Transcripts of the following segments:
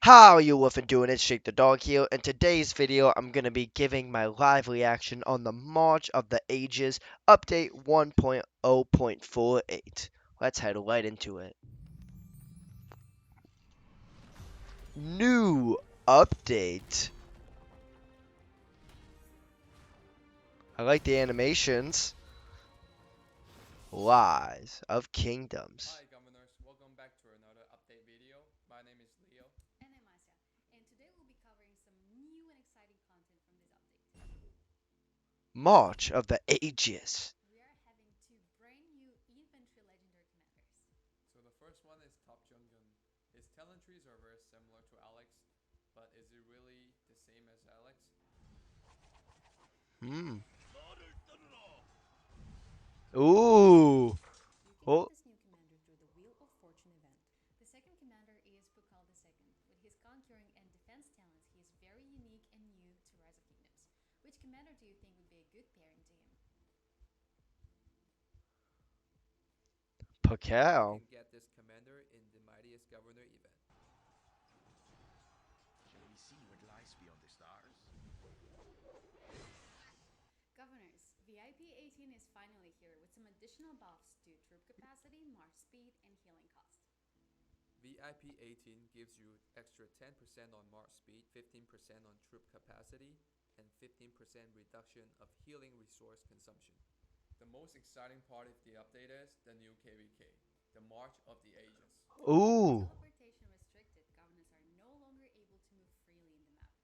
How you woofing doing? It's Shake the Dog here. In today's video, I'm going to be giving my live reaction on the March of the Ages update 1.0.48. Let's head right into it. New update. I like the animations. Rise of Kingdoms. Hi governors, welcome back to another update video. My name is Leo. And I'm Asia, and today we'll be covering some new and exciting content from this update. March of the Ages. We are having two brand new infantry legendary commanders. So the first one is Top Jungun. His talent trees are very similar to Alex, but is it really the same as Alex? Hmm. Ooh. You can Oh. get this new commander through the Wheel of Fortune event. The second commander is Pukal II. With his conquering and defense talents, he is very unique and new to Rise of Kingdoms. Which commander do you think would be a good pairing to him? You Pakal. can get this commander in the Mightiest Governor event. Shall we see what lies beyond the stars? Governors, VIP 18 is finally here with some additional buffs to troop capacity, march speed, and healing cost. VIP 18 gives you extra 10% on march speed, 15% on troop capacity, and 15% reduction of healing resource consumption. The most exciting part of the update is the new KvK, the March of the Ages. With Ooh. teleportation restricted, governors are no longer able to move freely in the map.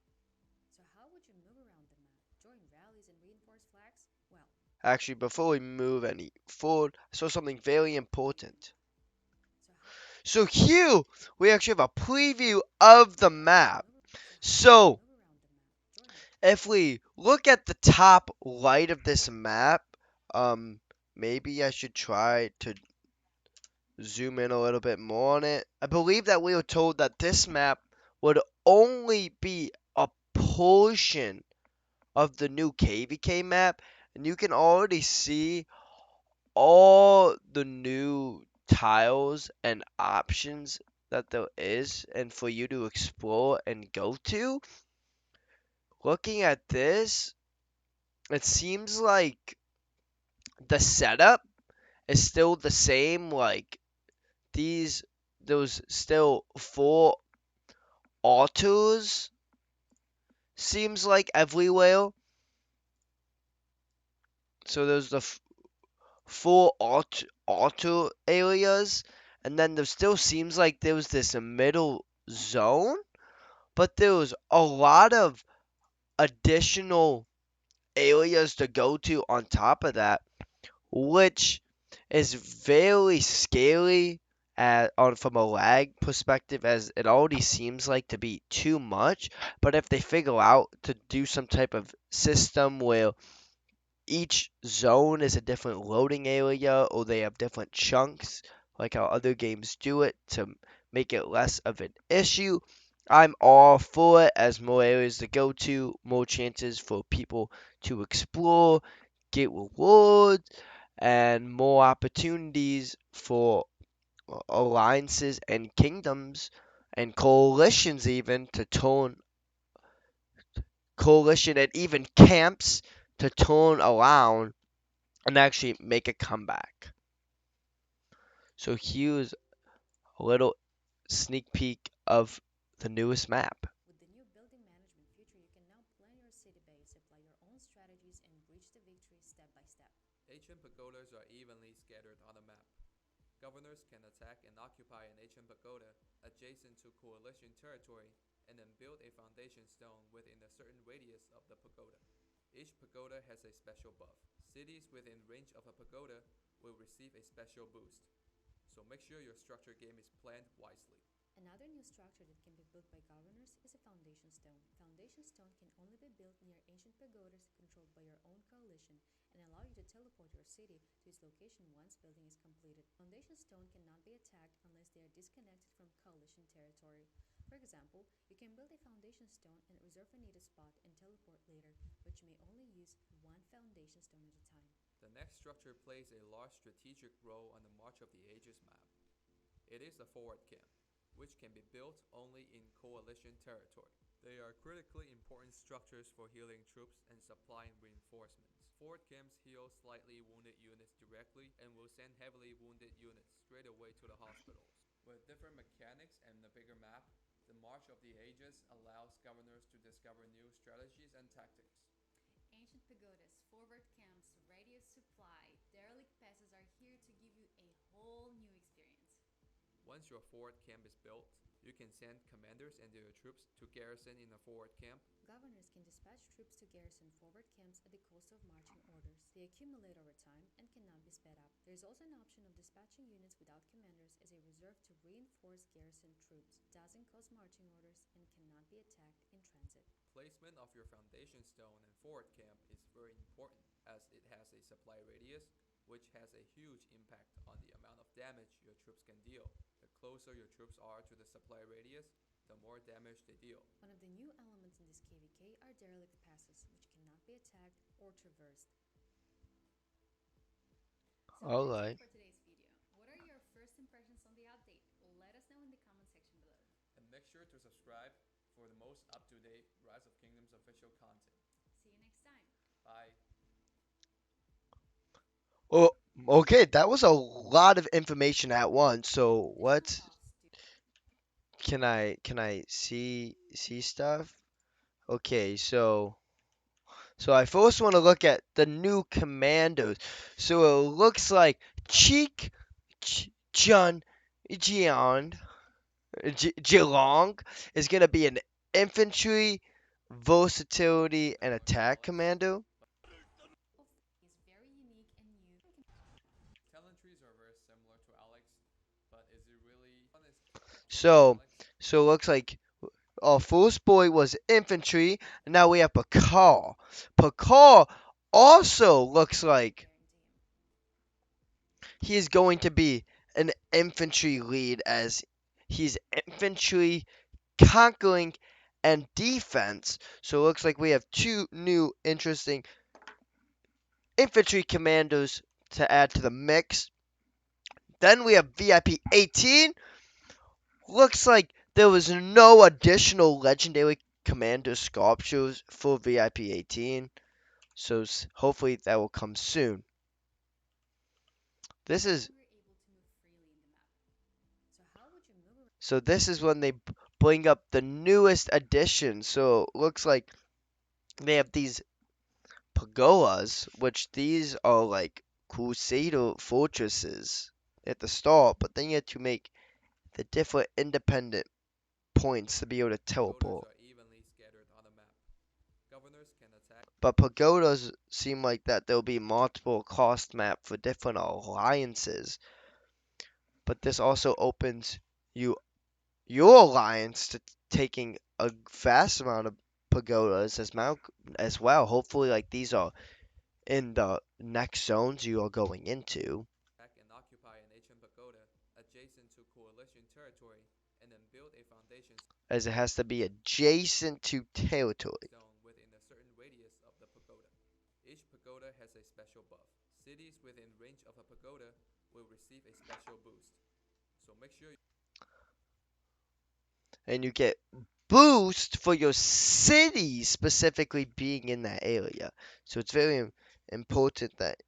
So how would you move around the map? Join rallies and reinforce flags? Well, Actually, before we move any forward, I saw something very important. so how So here, we actually have a preview of the map. So, if we look at the top right of this map, um, maybe I should try to zoom in a little bit more on it. I believe that we were told that this map would only be a portion of the new KvK map, and you can already see all the new tiles and options that there is and for you to explore and go to. Looking at this, it seems like the setup is still the same. Like these, those still four autos seems like everywhere. So there's the four auto areas, and then there still seems like there was this middle zone, but there was a lot of additional areas to go to on top of that, which is very scary from a lag perspective, as it already seems like to be too much. But if they figure out to do some type of system where each zone is a different loading area, or they have different chunks, like how other games do it, to make it less of an issue, I'm all for it, as more areas to go to, more chances for people to explore, get rewards, and more opportunities for alliances and kingdoms and coalitions, even to turn coalition and even camps to turn around and actually make a comeback. So here's a little sneak peek of the newest map. with the new building management feature, you can now plan your city base, apply your own strategies, and reach the victory step by step. Ancient pagodas are evenly scattered on the map. Governors can attack and occupy an ancient pagoda adjacent to coalition territory and then build a foundation stone within a certain radius of the pagoda. Each pagoda has a special buff. Cities within range of a pagoda will receive a special boost. So make sure your structure game is planned wisely. Another new structure that can be built by governors is a foundation stone. Foundation stone can only be built near ancient pagodas controlled by your own coalition and allow you to teleport your city to its location once building is completed. Foundation stone cannot be attacked unless they are disconnected from coalition territory. For example, you can build a foundation stone and reserve a needed spot and teleport later, but you may only use one foundation stone at a time. The next structure plays a large strategic role on the March of the Ages map. It is the forward camp. which can be built only in coalition territory. They are critically important structures for healing troops and supplying reinforcements. Forward camps heal slightly wounded units directly and will send heavily wounded units straight away to the hospitals. With different mechanics and a bigger map, the March of the Ages allows governors to discover new strategies and tactics. Ancient pagodas, forward camps, radius supply, derelict passes are here to give you a whole new experience. Once your forward camp is built, you can send commanders and their troops to garrison in a forward camp. Governors can dispatch troops to garrison forward camps at the cost of marching orders. They accumulate over time and cannot be sped up. There is also an option of dispatching units without commanders as a reserve to reinforce garrison troops. Doesn't cost marching orders and cannot be attacked in transit. Placement of your foundation stone and forward camp is very important as it has a supply radius, which has a huge impact on the amount of damage your troops can deal. The closer your troops are to the supply radius, the more damage they deal. One of the new elements in this KvK are derelict passes, which cannot be attacked or traversed. So All that's it right. for today's video. What are your first impressions on the update? Let us know in the comment section below. And make sure to subscribe for the most up-to-date Rise of Kingdoms official content. See you next time. Bye. Oh, okay. That was a lot of information at once. So It's what not all stupid. can I see stuff? Okay, so I first want to look at the new commandos. So it looks like Cheek Jun Jian Jilong is gonna be an infantry, versatility, and Very much attack Alex. commando. Of is very unique and new. Talent trees are very similar to Alex, but is it really one is So Alex? so it looks like our first boy was infantry, and now we have Pakar. Pakar also looks like he is going to be an infantry lead as he's infantry, conquering, and defense. So it looks like we have two new interesting infantry commandos to add to the mix. Then we have VIP 18. Looks like there was no additional legendary commander sculptures for VIP 18. So hopefully that will come soon. This No is longer able to move freely in the map. So how would you move around? so this is when they bring up the newest addition. So it looks like they have these pagodas, which these are like crusader fortresses at the start, but then you have to make the different independent points to be able to Pagodas teleport. are evenly scattered on the map. Governors can attack. But pagodas seem like that there'll be multiple cost map for different alliances. But this also opens you your alliance to taking a vast amount of pagodas as well. Hopefully, like these are in the next zones you are going into, And occupy an ancient pagoda adjacent to coalition territory, and then build a foundation as it has to be adjacent to territory. stone within a certain radius of the pagoda. Each pagoda has a special buff. Cities within range of a pagoda will receive a special boost. So make sure And you get boost for your city specifically being in that area. So it's very important that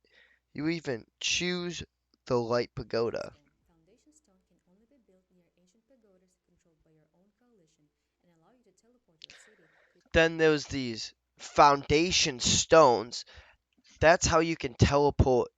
you even choose the right pagoda. Foundation stone can only be built near ancient pagodas controlled by your own coalition and allow you to teleport your city to. Then there's these foundation stones. That's how you can teleport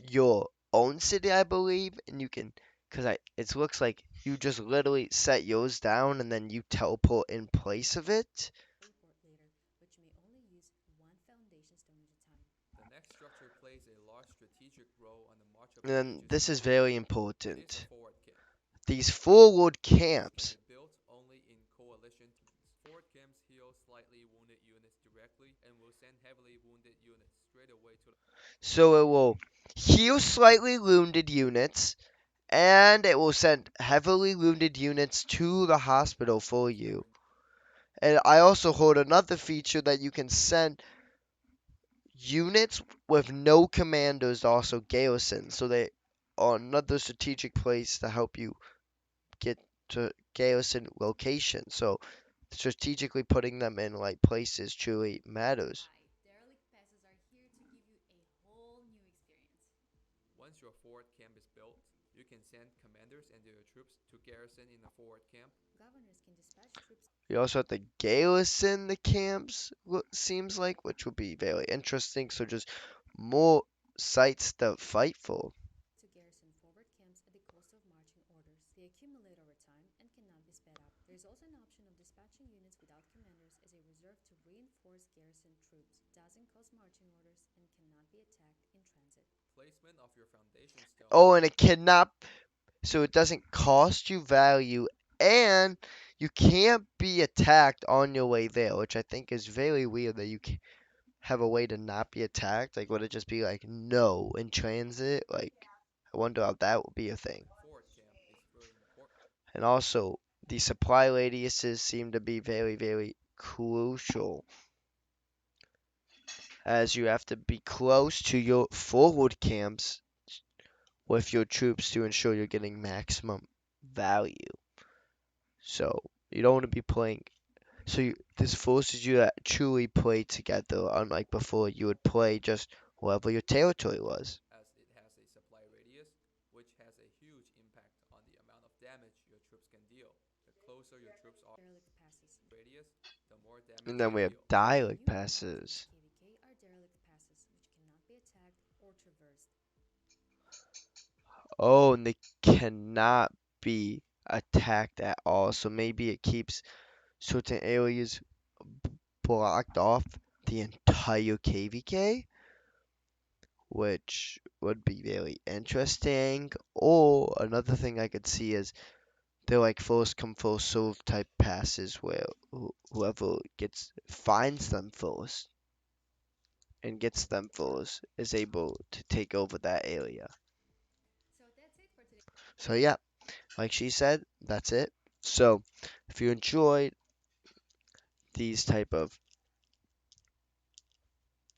your own city, I believe, and you can, because it looks like you just literally set yours down and then you teleport in place of it. Teleport later, but you may only use one foundation stone at a time. the next structure plays a large strategic role on the March of And the then Ages this is battle. very It is a important. forward camp. These forward These can camps. be built only in coalition teams. Forward camps heal slightly wounded units directly and will send heavily wounded units straight away to the So it will heal slightly wounded units, and it will send heavily wounded units to the hospital for you. And I also heard another feature that you can send units with no commanders to also garrison, so they are another strategic place to help you get to garrison locations. So strategically putting them in like places truly matters. Derelict passes are here to give you a whole new experience. Once your forward camp is built, you can send commanders and their troops to garrison in the forward camp. Governors can dispatch troops You also have to garrison the camps, seems like, which would be very interesting. So just more sites to fight for. to garrison forward camps at the cost of marching orders. They accumulate over time and cannot be sped up. There is also an option of dispatching units without commanders as a reserve to reinforce garrison troops. Doesn't cost marching orders and cannot be attacked in transit. Placement of your foundation stone. Oh, and it cannot, so it doesn't cost you value, and you can't be attacked on your way there, which I think is very weird that you can have a way to not be attacked. Like, would it just be like no in transit? Like, I wonder how that would be a thing. Forward camp is very important. And also, the supply radiuses seem to be very, very crucial, as you have to be close to your forward camps with your troops to ensure you're getting maximum value. So you don't want to be playing. This forces you to truly play together, unlike before you would play just wherever your territory was. As it has a supply radius, which has a huge impact on the amount of damage your troops can deal. The closer your troops are Derelict passes. radius, the more damage And then we they have deal. dialect New items in passes. KvK are derelict passes, which cannot be attacked or traversed. Oh, and they cannot be attacked at all. So maybe it keeps certain areas blocked off the entire KvK, which would be very interesting. Or another thing I could see is they're like first come first serve type passes where whoever finds them first and gets them first is able to take over that area. So that's it for today. So yeah, like she said, that's it. So if you enjoyed these type of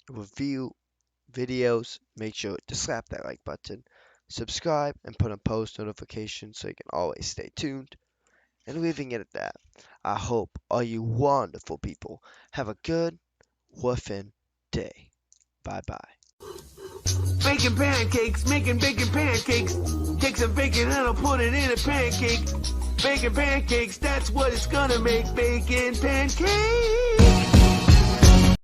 review videos, make sure to slap that like button, subscribe, and put on post notifications so you can always stay tuned. And leaving it at that, I hope all you wonderful people have a good woofing day. Bye bye. Bacon pancakes, making bacon pancakes. Take some bacon and I'll put it in a pancake. Bacon pancakes, that's what it's gonna make. Bacon pancakes.